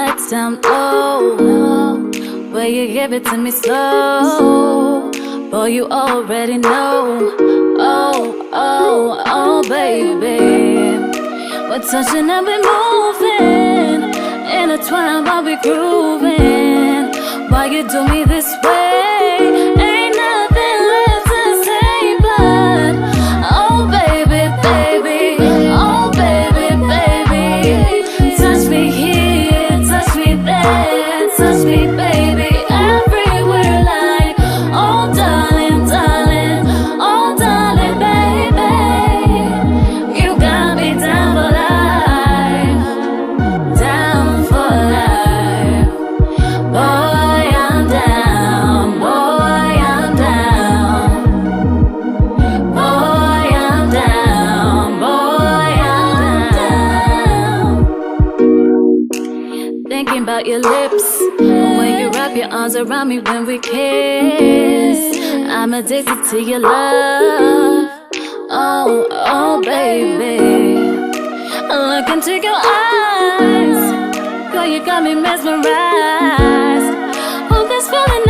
lights down low, where you give it to me slow. Boy, you already know. Oh, oh, oh, baby. We're touching and we're moving, intertwined while we're grooving. Why you do me this way? Ain't nothing left to say but oh, baby, baby. Oh, baby, baby. Touch me here, touch me there, touch me, baby, everywhere like oh, darling, darling, oh, darling, baby. You got me down for life, down for life. Boy, I'm down, boy, I'm down. Boy, I'm down, boy, I'm down. Thinking about your lips, when you wrap your arms around me when we kiss. I'm addicted to your love. Oh, oh, baby. I look into your eyes, girl, you got me mesmerized. Oh, this feeling